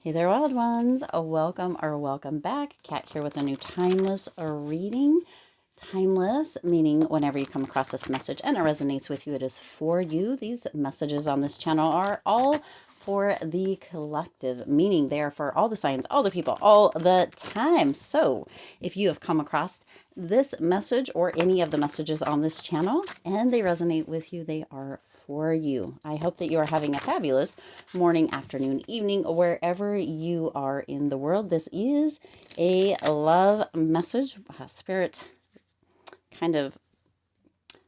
Hey there, wild ones. Welcome or welcome back. Kat here with a new timeless reading. Timeless, meaning whenever you come across this message and it resonates with you, it is for you. These messages on this channel are all for the collective, meaning they are for all the signs, all the people, all the time. So if you have come across this message or any of the messages on this channel and they resonate with you, they are for you. I hope that you are having a fabulous morning, afternoon, evening, wherever you are in the world. This is a love message. Spirit kind of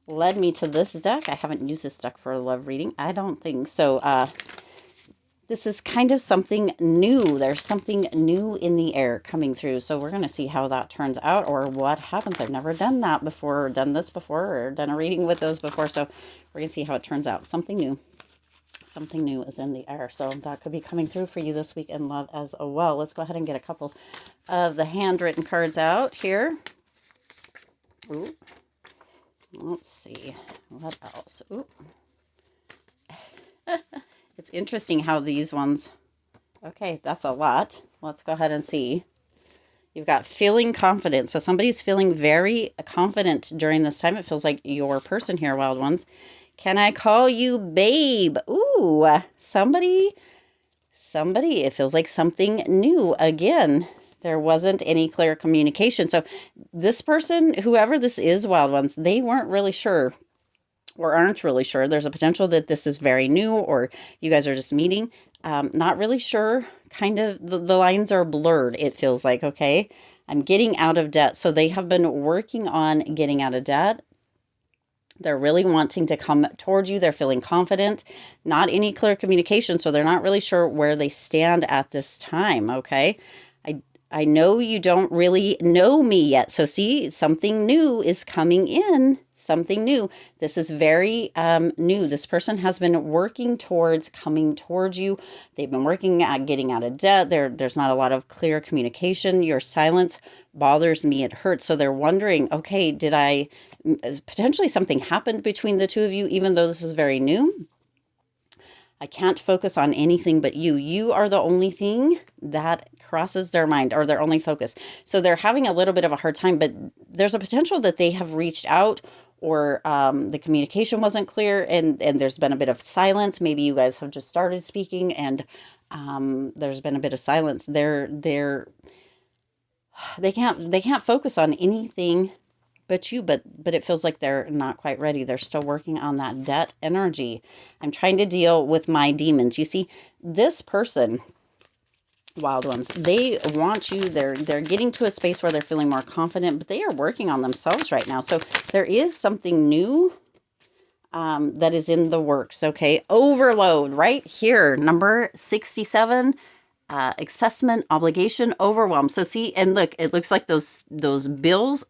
led me to this deck. I haven't used this deck for a love reading. I don't think so. This is kind of something new. There's something new in the air coming through. So we're going to see how that turns out or what happens. I've never done that before, or done this before, or done a reading with those before. So we're going to see how it turns out. Something new. Something new is in the air. So that could be coming through for you this week in love as well. Let's go ahead and get a couple of the handwritten cards out here. Ooh. Let's see. What else? Ooh. It's interesting how these ones... Okay, that's a lot. Let's go ahead and see. You've got feeling confident. So somebody's feeling very confident during this time. It feels like your person here, wild ones. Can I call you babe? Ooh, somebody, it feels like something new. Again, there wasn't any clear communication. So this person, whoever this is, wild ones, they weren't really sure or aren't really sure. There's a potential that this is very new or you guys are just meeting. Not really sure. Kind of the lines are blurred, it feels like, okay? I'm getting out of debt. So they have been working on getting out of debt. They're really wanting to come towards you. They're feeling confident. Not any clear communication, so they're not really sure where they stand at this time, okay? I know you don't really know me yet. So see, something new is coming in. Something new. This is very new. This person has been working towards coming towards you. They've been working at getting out of debt. There's not a lot of clear communication. Your silence bothers me. It hurts. So they're wondering, okay, did I potentially something happened between the two of you, even though this is very new? I can't focus on anything but you. You are the only thing that crosses their mind or their only focus. So they're having a little bit of a hard time, but there's a potential that they have reached out or the communication wasn't clear and there's been a bit of silence. Maybe you guys have just started speaking and there's been a bit of silence. They can't focus on anything but you, but it feels like they're not quite ready. They're still working on that debt energy. I'm trying to deal with my demons. You see, this person, wild ones, they want you. They're getting to a space where they're feeling more confident, but they are working on themselves right now. So there is something new that is in the works. Okay, overload right here, number 67. Assessment, obligation, overwhelm. So see, and look, it looks like those bills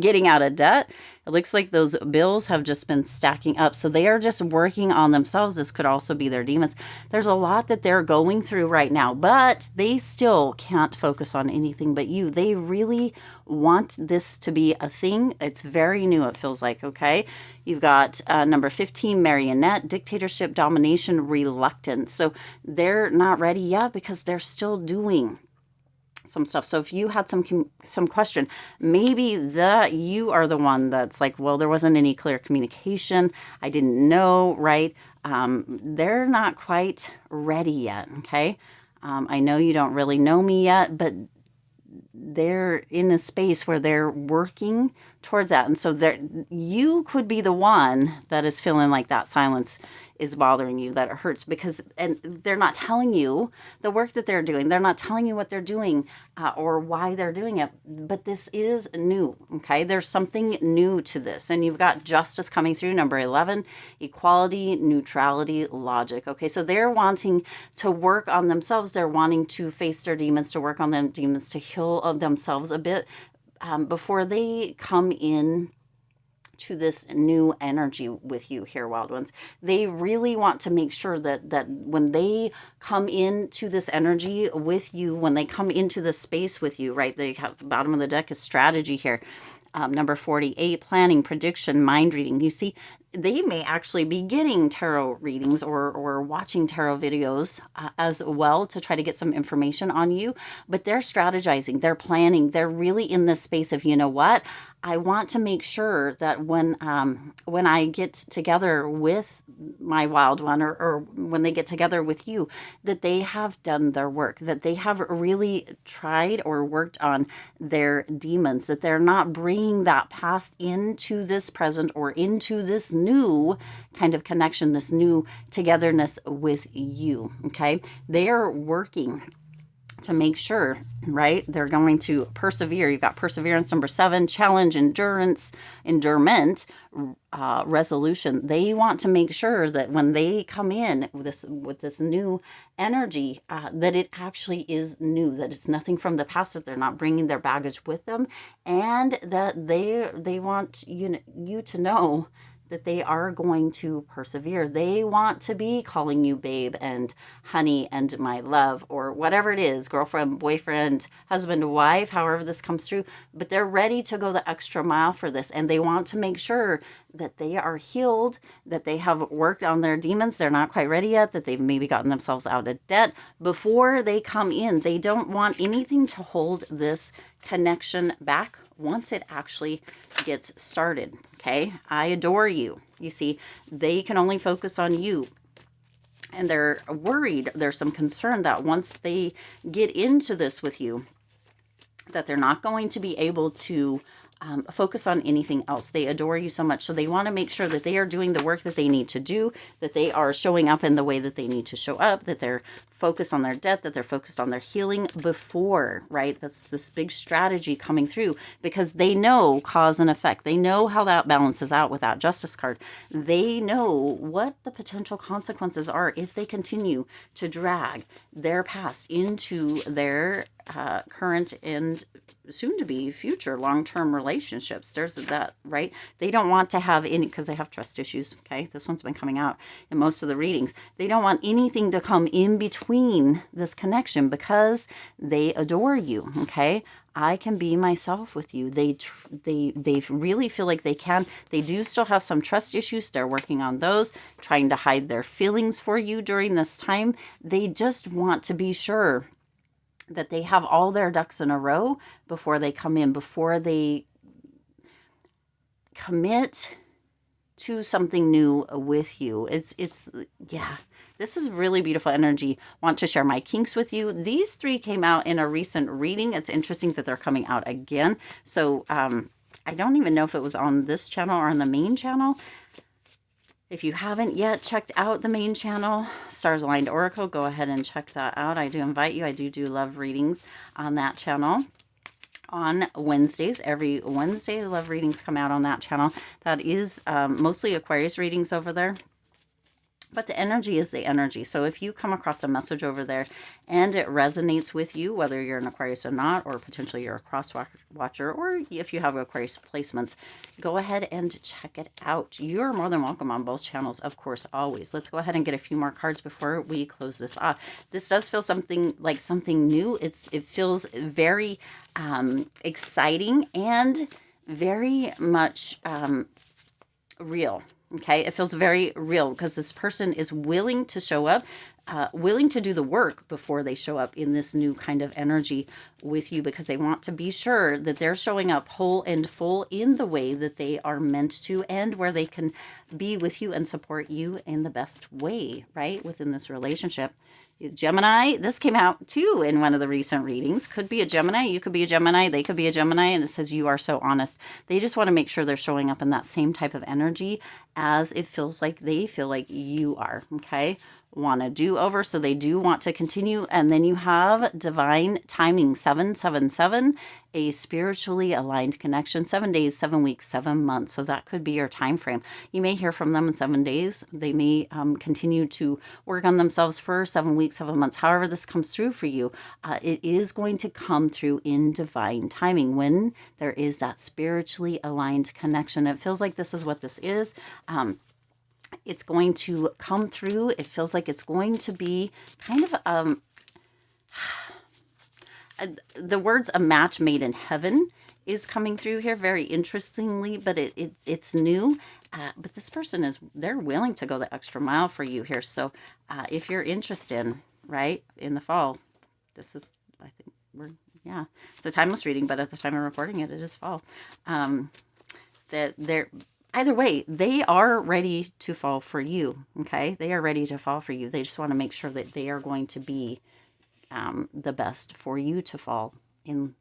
getting out of debt. It looks like those bills have just been stacking up. So they are just working on themselves. This could also be their demons. There's a lot that they're going through right now, but they still can't focus on anything but you. They really want this to be a thing. It's very new, it feels like, okay? You've got number 15, marionette, dictatorship, domination, reluctance. So they're not ready yet because they're still doing some stuff. So if you had some question, maybe you are the one that's like, well, there wasn't any clear communication. I didn't know, right? They're not quite ready yet, okay? I know you don't really know me yet, but they're in a space where they're working towards that. And so you could be the one that is feeling like that silence is bothering you, that it hurts because, and they're not telling you the work that they're doing. They're not telling you what they're doing or why they're doing it. But this is new, okay? There's something new to this. And you've got justice coming through, number 11, equality, neutrality, logic. Okay, so they're wanting to work on themselves. They're wanting to face their demons, to work on them demons, to heal of themselves a bit before they come in to this new energy with you here, wild ones. They really want to make sure that when they come into this energy with you, when they come into this space with you, right, they have the bottom of the deck is strategy here. Number 48, planning, prediction, mind reading. You see, they may actually be getting tarot readings or watching tarot videos as well to try to get some information on you, but they're strategizing, they're planning, they're really in this space of, you know what, I want to make sure that when I get together with my wild one, or when they get together with you, that they have done their work, that they have really tried or worked on their demons, that they're not bringing that past into this present or into this new kind of connection, this new togetherness with you. Okay, they are working to make sure, right? They're going to persevere. You've got perseverance, number 7, challenge, endurance, endurement, resolution. They want to make sure that when they come in with this new energy, that it actually is new, that it's nothing from the past, that they're not bringing their baggage with them, and that they want you to know that they are going to persevere. They want to be calling you babe and honey and my love, or whatever it is, girlfriend, boyfriend, husband, wife, however this comes through, but they're ready to go the extra mile for this. And they want to make sure that they are healed, that they have worked on their demons. They're not quite ready yet, that they've maybe gotten themselves out of debt before they come in. They don't want anything to hold this connection back once it actually gets started. Okay, I adore you. You see, they can only focus on you. And they're worried, there's some concern that once they get into this with you, that they're not going to be able to focus on anything else. They adore you so much. So they want to make sure that they are doing the work that they need to do, that they are showing up in the way that they need to show up, that they're focused on their debt, that they're focused on their healing before, right? That's this big strategy coming through, because they know cause and effect. They know how that balances out with that justice card. They know what the potential consequences are if they continue to drag their past into their current and soon to be future long-term relationships. There's that, right? They don't want to have any, because they have trust issues. Okay, this one's been coming out in most of the readings. They don't want anything to come in between this connection, because they adore you. Okay, I can be myself with you. They really feel like they can. They do still have some trust issues. They're working on those, trying to hide their feelings for you during this time. They just want to be sure that they have all their ducks in a row before they come in, before they commit to something new with you. Yeah, this is really beautiful energy. Want to share my kinks with you. These 3 came out in a recent reading. It's interesting that they're coming out again. So I don't even know if it was on this channel or on the main channel. If you haven't yet checked out the main channel, Stars Aligned Oracle, go ahead and check that out. I do invite you. I do love readings on that channel on Wednesdays. Every Wednesday, the love readings come out on that channel. That is mostly Aquarius readings over there. But the energy is the energy. So if you come across a message over there and it resonates with you, whether you're an Aquarius or not, or potentially you're a cross watcher, or if you have Aquarius placements, go ahead and check it out. You're more than welcome on both channels, of course, always. Let's go ahead and get a few more cards before we close this off. This does feel something like something new. It feels very exciting and very much real. Okay, it feels very real, because this person is willing to show up, willing to do the work before they show up in this new kind of energy with you, because they want to be sure that they're showing up whole and full in the way that they are meant to, and where they can be with you and support you in the best way, right, within this relationship. Gemini, this came out too in one of the recent readings. Could be a Gemini, you could be a Gemini, they could be a Gemini, and it says you are so honest. They just want to make sure they're showing up in that same type of energy as it feels like they feel like you are, okay? Want to do over, so they do want to continue. And then you have divine timing, 777, a spiritually aligned connection, 7 days, 7 weeks, 7 months. So that could be your time frame. You may hear from them in 7 days. They may continue to work on themselves for 7 weeks, 7 months. However this comes through for you, it is going to come through in divine timing when there is that spiritually aligned connection. It feels like this is what this is. It's going to come through. It feels like it's going to be kind of the words "a match made in heaven" is coming through here very interestingly, but it's new. But this person they're willing to go the extra mile for you here. So if you're interested, right, in the fall, this is, I think, yeah, it's a timeless reading, but at the time of recording it, it is fall. That they're, either way, they are ready to fall for you, okay? They are ready to fall for you. They just want to make sure that they are going to be the best for you to fall in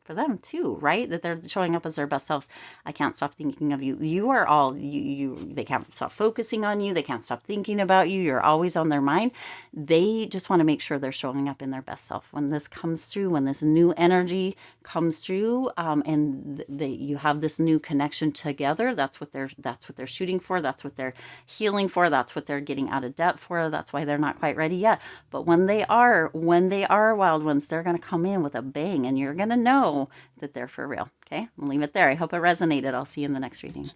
for them too, right? That they're showing up as their best selves. I can't stop thinking of you. You are all they can't stop focusing on you. They can't stop thinking about you. You're always on their mind. They just want to make sure they're showing up in their best self. When this comes through, when this new energy comes through, and you have this new connection together, that's what they're shooting for. That's what they're healing for. That's what they're getting out of debt for. That's why they're not quite ready yet. But when they are wild ones, they're going to come in with a bang, and you're going to know that they're for real. Okay, I'll leave it there. I hope it resonated. I'll see you in the next reading.